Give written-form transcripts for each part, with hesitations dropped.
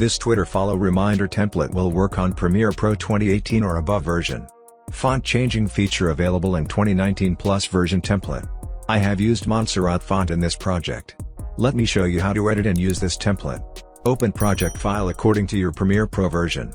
This Twitter follow reminder template will work on Premiere Pro 2018 or above version. Font changing feature available in 2019 Plus version template. I have used Montserrat font in this project. Let me show you how to edit and use this template. Open project file according to your Premiere Pro version.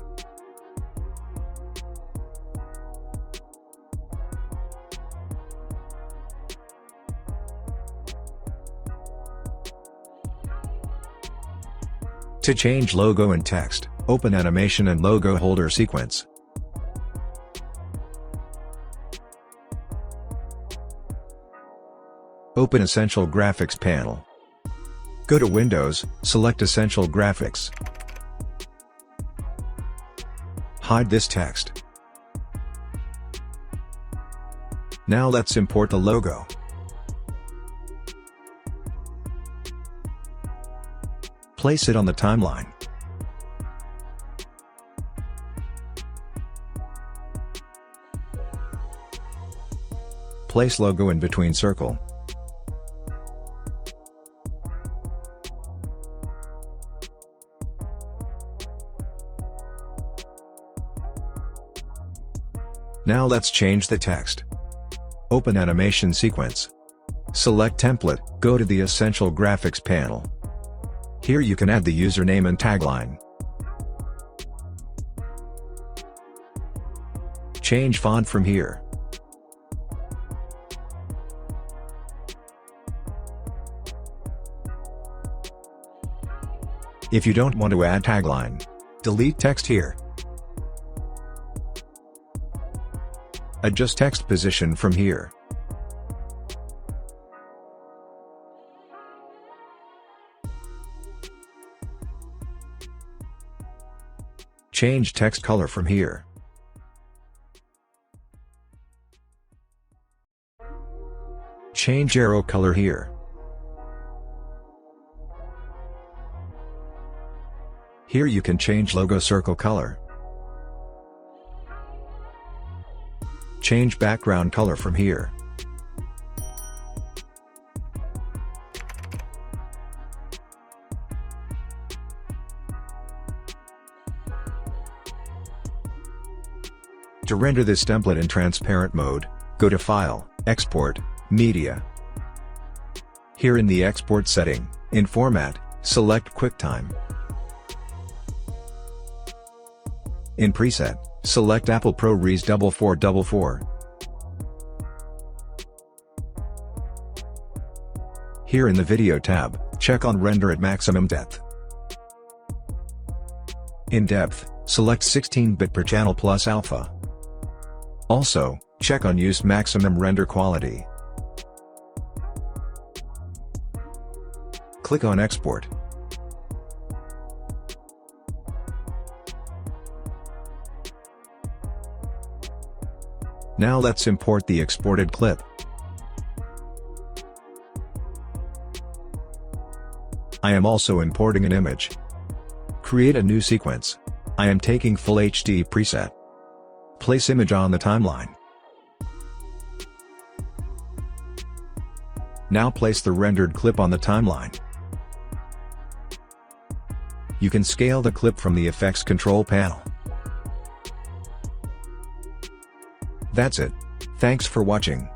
To change logo and text, open Animation and Logo Holder sequence. Open Essential Graphics panel. Go to Windows, select Essential Graphics. Hide this text. Now let's import the logo. Place it on the timeline. Place logo in between circle. Now let's change the text. Open Animation Sequence. Select Template, go to the Essential Graphics panel. Here you can add the username and tagline. Change font from here. If you don't want to add tagline, delete text here. Adjust text position from here. Change text color from here. Change arrow color here. Here you can change logo circle color. Change background color from here. To render this template in transparent mode, go to File, Export, Media. Here in the Export setting, in Format, select QuickTime. In Preset, select Apple ProRes 4444. Here in the Video tab, check on Render at maximum depth. In Depth, select 16-bit per channel plus alpha. Also, check on Use maximum render quality. Click on Export. Now let's import the exported clip. I am also importing an image. Create a new sequence. I am taking Full HD preset. Place image on the timeline. Now place the rendered clip on the timeline. You can scale the clip from the Effects Control panel. That's it. Thanks for watching.